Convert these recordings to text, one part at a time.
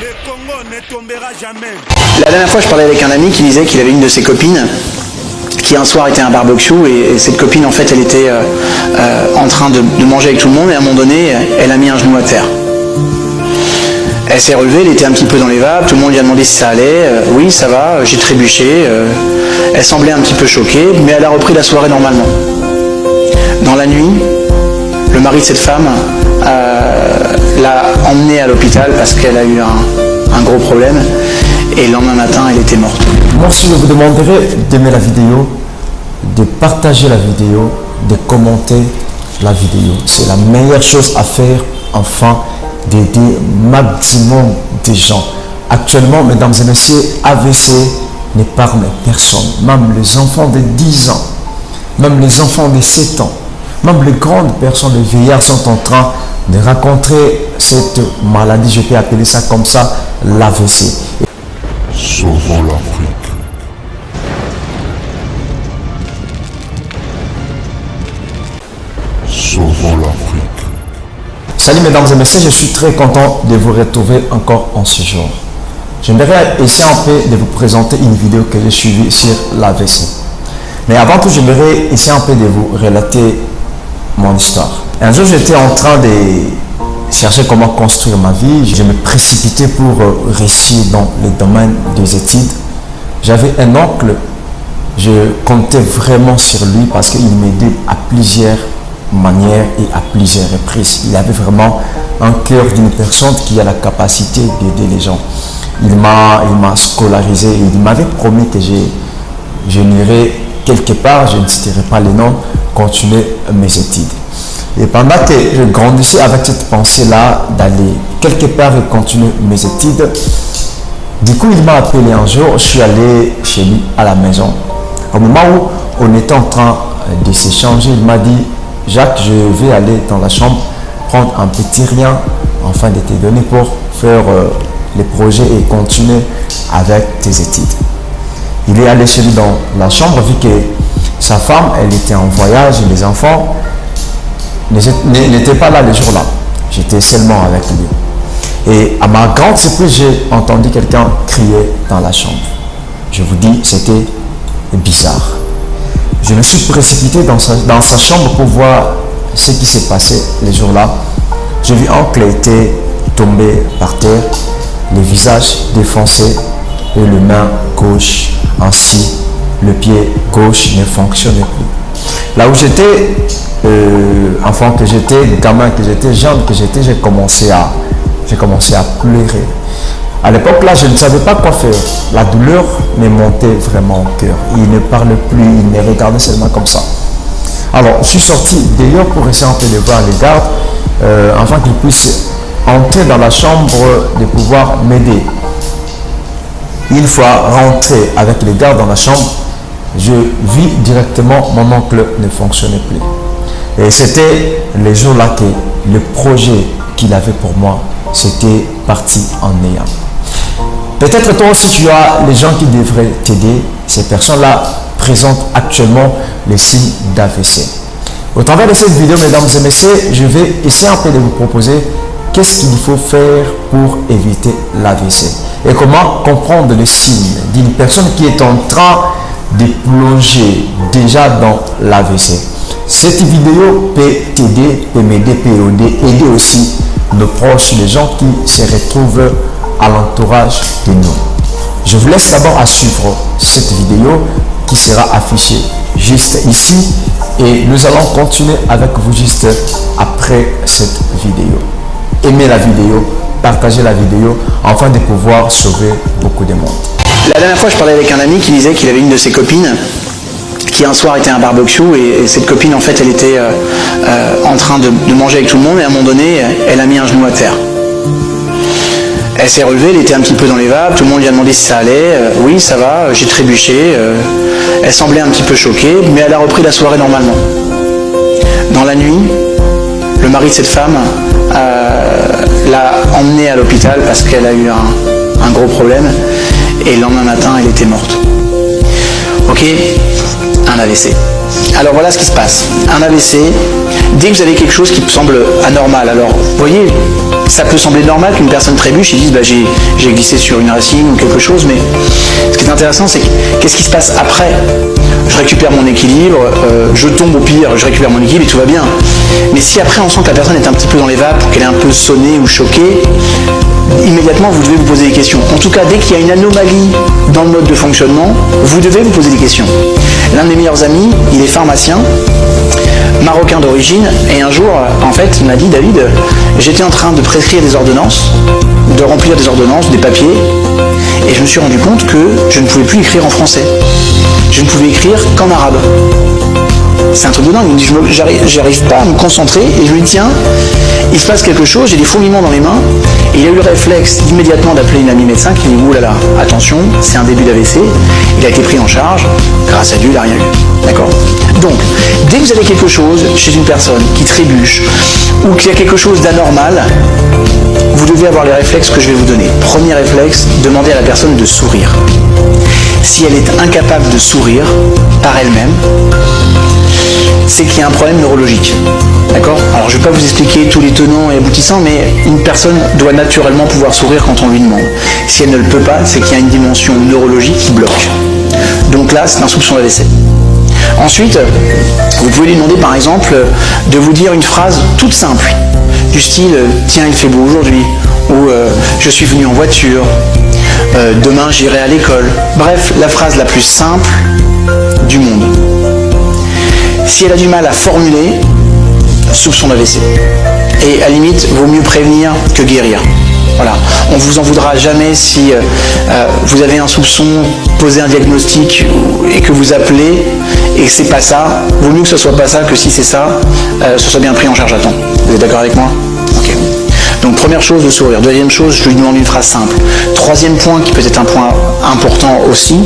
Le Congo ne tombera jamais. La dernière fois, je parlais avec un ami qui disait qu'il avait une de ses copines qui un soir était à un barbecue et cette copine, en fait, elle était en train de manger avec tout le monde et à un moment donné, elle a mis un genou à terre. Elle s'est relevée, elle était un petit peu dans les vapes, tout le monde lui a demandé si ça allait. Oui, ça va, j'ai trébuché. Elle semblait un petit peu choquée, mais elle a repris la soirée normalement. Dans la nuit, le mari de cette femme l'a emmenée à l'hôpital parce qu'elle a eu un gros problème. Et le lendemain matin, elle était morte. Moi, si je vous demanderais d'aimer la vidéo, de partager la vidéo, de commenter la vidéo. C'est la meilleure chose à faire, enfin, d'aider maximum de gens. Actuellement, mesdames et messieurs, AVC n'épargne personne. Même les enfants de 10 ans, même les enfants de 7 ans, même les grandes personnes, les vieillards sont en train de rencontrer cette maladie, je peux appeler ça comme ça, l'AVC. Sauvons l'Afrique. Sauvons l'Afrique. Salut mesdames et messieurs, je suis très content de vous retrouver encore en ce jour. J'aimerais essayer un peu de vous présenter une vidéo que j'ai suivie sur l'AVC. Mais avant tout, j'aimerais essayer un peu de vous relater mon histoire. Un jour, j'étais en train de chercher comment construire ma vie. Je me précipitais pour réussir dans le domaine des études. J'avais un oncle, je comptais vraiment sur lui parce qu'il m'aidait à plusieurs manières et à plusieurs reprises. Il avait vraiment un cœur d'une personne qui a la capacité d'aider les gens. Il m'a scolarisé et il m'avait promis que je n'irais quelque part, je ne citerai pas les noms, continuer mes études. Et pendant que je grandissais avec cette pensée-là d'aller quelque part et continuer mes études, du coup il m'a appelé un jour, je suis allé chez lui à la maison. Au moment où on était en train de s'échanger, il m'a dit « Jacques, je vais aller dans la chambre prendre un petit rien afin de te donner pour faire les projets et continuer avec tes études. » Il est allé chez lui dans la chambre vu que sa femme, elle était en voyage et les enfants n'étaient pas là le jour-là. J'étais seulement avec lui. Et à ma grande surprise, j'ai entendu quelqu'un crier dans la chambre. Je vous dis, c'était bizarre. Je me suis précipité dans sa chambre pour voir ce qui s'est passé le jour-là. J'ai vu oncle était tombé par terre, le visage défoncé et le main gauche ainsi, le pied gauche ne fonctionnait plus. Là où j'étais, enfant que j'étais, gamin que j'étais, jeune que j'étais, j'ai commencé à pleurer. À l'époque là, je ne savais pas quoi faire. La douleur me montait vraiment au cœur. Il ne parlait plus, il me regardait seulement comme ça. Alors, je suis sorti d'ailleurs pour essayer un peu de voir les gardes, afin qu'ils puissent entrer dans la chambre, de pouvoir m'aider. Une fois rentré avec les gardes dans la chambre, je vis directement mon oncle ne fonctionnait plus. Et c'était le jour-là que le projet qu'il avait pour moi, c'était parti en néant. Peut-être toi aussi tu as les gens qui devraient t'aider. Ces personnes-là présentent actuellement les signes d'AVC. Au travers de cette vidéo, mesdames et messieurs, je vais essayer un peu de vous proposer qu'est-ce qu'il faut faire pour éviter l'AVC et comment comprendre les signes d'une personne qui est en train de plonger déjà dans l'AVC. Cette vidéo peut t'aider, peut m'aider, peut aider aussi nos proches, les gens qui se retrouvent à l'entourage de nous. Je vous laisse d'abord à suivre cette vidéo qui sera affichée juste ici et nous allons continuer avec vous juste après cette vidéo. Aimez la vidéo, partagez la vidéo afin de pouvoir sauver beaucoup de monde. La dernière fois, je parlais avec un ami qui disait qu'il avait une de ses copines qui un soir était à un barbecue et cette copine, en fait, elle était en train de manger avec tout le monde et à un moment donné, elle a mis un genou à terre. Elle s'est relevée, elle était un petit peu dans les vapes, tout le monde lui a demandé si ça allait. Oui, ça va, j'ai trébuché. Elle semblait un petit peu choquée, mais elle a repris la soirée normalement. Dans la nuit, le mari de cette femme l'a emmenée à l'hôpital parce qu'elle a eu un gros problème. Et le lendemain matin, elle était morte. Ok, un AVC. Alors voilà ce qui se passe. Un AVC, dès que vous avez quelque chose qui semble anormal, alors vous voyez, ça peut sembler normal qu'une personne trébuche et dise bah, j'ai glissé sur une racine ou quelque chose, mais ce qui est intéressant, c'est qu'est-ce qui se passe après? Je récupère mon équilibre, je tombe au pire, je récupère mon équilibre et tout va bien. Mais si après on sent que la personne est un petit peu dans les vapes, qu'elle est un peu sonnée ou choquée, immédiatement vous devez vous poser des questions. En tout cas, dès qu'il y a une anomalie dans le mode de fonctionnement, vous devez vous poser des questions. L'un de mes meilleurs amis, il est pharmacien, marocain d'origine, et un jour, en fait, il m'a dit, David, j'étais en train de prescrire des ordonnances, de remplir des ordonnances, des papiers, et je me suis rendu compte que je ne pouvais plus écrire en français. Je ne pouvais écrire qu'en arabe. C'est un truc de dingue. Il me dit, j'arrive pas à me concentrer, et je lui dis, tiens, il se passe quelque chose, j'ai des fourmillements dans les mains, et il a eu le réflexe immédiatement d'appeler une amie médecin qui lui dit, oulala, attention, c'est un début d'AVC, il a été pris en charge, grâce à Dieu, il n'a rien eu. D'accord? Donc, dès que vous avez quelque chose chez une personne qui trébuche, ou qu'il y a quelque chose d'anormal, vous devez avoir les réflexes que je vais vous donner. Premier réflexe, demandez à la personne de sourire. Si elle est incapable de sourire par elle-même, c'est qu'il y a un problème neurologique. D'accord? Alors je ne vais pas vous expliquer tous les tenants et aboutissants, mais une personne doit naturellement pouvoir sourire quand on lui demande. Si elle ne le peut pas, c'est qu'il y a une dimension neurologique qui bloque. Donc là, c'est un soupçon d'AVC. Ensuite, vous pouvez lui demander par exemple de vous dire une phrase toute simple, du style « Tiens, il fait beau aujourd'hui » ou « Je suis venu en voiture », « Demain, j'irai à l'école ». Bref, la phrase la plus simple du monde. Si elle a du mal à formuler, soupçon d'AVC. Et à la limite, vaut mieux prévenir que guérir. Voilà. On ne vous en voudra jamais si vous avez un soupçon, posez un diagnostic et que vous appelez et que c'est pas ça. Vaut mieux que ce soit pas ça que si c'est ça, ce soit bien pris en charge à temps. Vous êtes d'accord avec moi? Ok. Donc première chose, le sourire. Deuxième chose, je lui demande une phrase simple. Troisième point, qui peut être un point important aussi,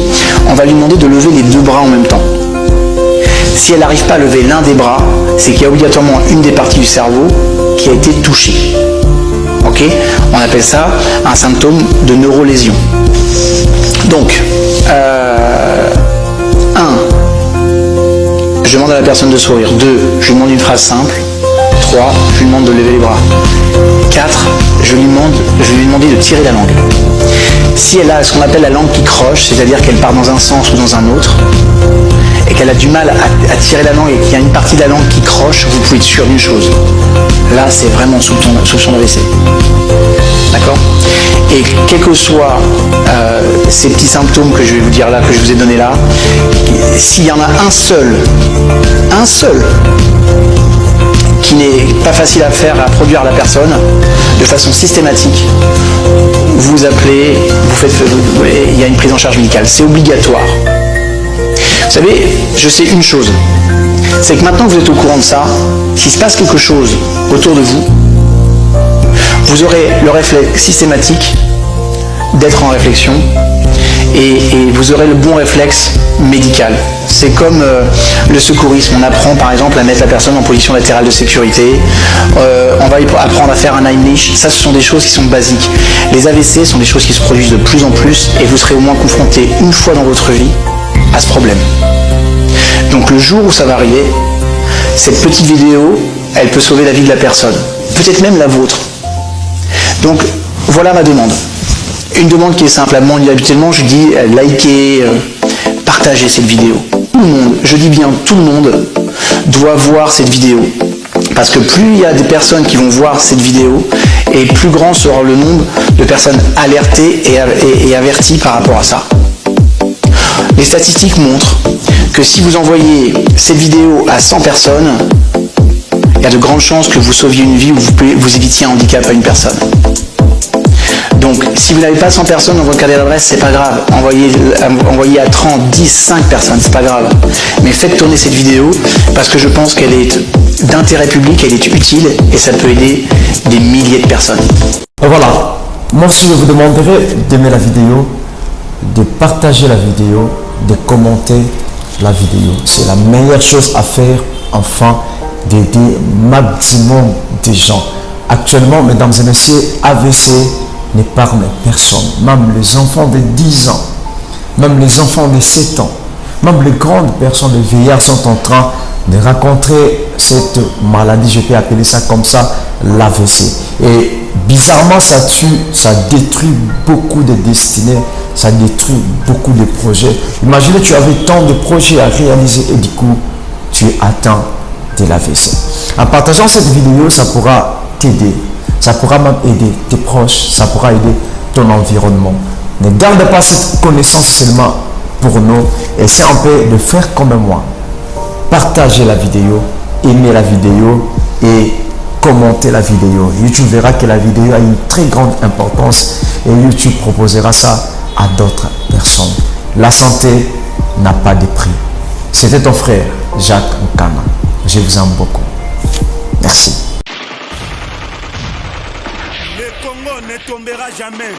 on va lui demander de lever les deux bras en même temps. Si elle n'arrive pas à lever l'un des bras, c'est qu'il y a obligatoirement une des parties du cerveau qui a été touchée. Ok? On appelle ça un symptôme de neurolésion. Donc, 1. Je demande à la personne de sourire. 2. Je lui demande une phrase simple. 3. Je lui demande de lever les bras. 4. Je vais lui demander de tirer la langue. Si elle a ce qu'on appelle la langue qui croche, c'est-à-dire qu'elle part dans un sens ou dans un autre, et qu'elle a du mal à tirer la langue et qu'il y a une partie de la langue qui croche, vous pouvez être sûr d'une chose. Là, c'est vraiment soupçon d'AVC. D'accord? Et quels que soient ces petits symptômes que je vais vous dire là, que je vous ai donnés là, s'il y en a un seul, qui n'est pas facile à faire, à produire à la personne, de façon systématique, vous appelez, il y a une prise en charge médicale. C'est obligatoire. Vous savez, je sais une chose, c'est que maintenant que vous êtes au courant de ça, s'il se passe quelque chose autour de vous, vous aurez le réflexe systématique d'être en réflexion et vous aurez le bon réflexe médical. C'est comme le secourisme, on apprend par exemple à mettre la personne en position latérale de sécurité, on va apprendre à faire un Heimlich, ça ce sont des choses qui sont basiques. Les AVC sont des choses qui se produisent de plus en plus et vous serez au moins confronté une fois dans votre vie à ce problème. Donc le jour où ça va arriver, cette petite vidéo, elle peut sauver la vie de la personne, peut-être même la vôtre. Donc voilà ma demande. Une demande qui est simple, habituellement je dis likez, partagez cette vidéo. Tout le monde, je dis bien tout le monde, doit voir cette vidéo. Parce que plus il y a des personnes qui vont voir cette vidéo, et plus grand sera le nombre de personnes alertées et averties par rapport à ça. Les statistiques montrent que si vous envoyez cette vidéo à 100 personnes, il y a de grandes chances que vous sauviez une vie ou vous évitiez un handicap à une personne. Donc, si vous n'avez pas 100 personnes dans votre carnet d'adresse, c'est pas grave. Envoyez à 30, 10, 5 personnes, c'est pas grave. Mais faites tourner cette vidéo parce que je pense qu'elle est d'intérêt public, elle est utile et ça peut aider des milliers de personnes. Et voilà. Moi aussi, je vous demanderai d'aimer la vidéo, de partager la vidéo, de commenter la vidéo. C'est la meilleure chose à faire afin d'aider maximum de gens. Actuellement, mesdames et messieurs, AVC n'épargne personne. Même les enfants de 10 ans, même les enfants de 7 ans, Même les grandes personnes, les vieillards sont en train de rencontrer cette maladie, je peux appeler ça comme ça, l'AVC. Et bizarrement, ça tue, ça détruit beaucoup de destinées, ça détruit beaucoup de projets. Imaginez, tu avais tant de projets à réaliser et du coup, tu es atteint de l'AVC. En partageant cette vidéo, ça pourra t'aider, ça pourra même aider tes proches, ça pourra aider ton environnement. Ne garde pas cette connaissance seulement pour nous, essaie un peu de faire comme moi. Partagez la vidéo, aimez la vidéo et commentez la vidéo. YouTube verra que la vidéo a une très grande importance et YouTube proposera ça à d'autres personnes. La santé n'a pas de prix. C'était ton frère Jacques Nkana. Je vous aime beaucoup. Merci. Le Congo ne tombera jamais.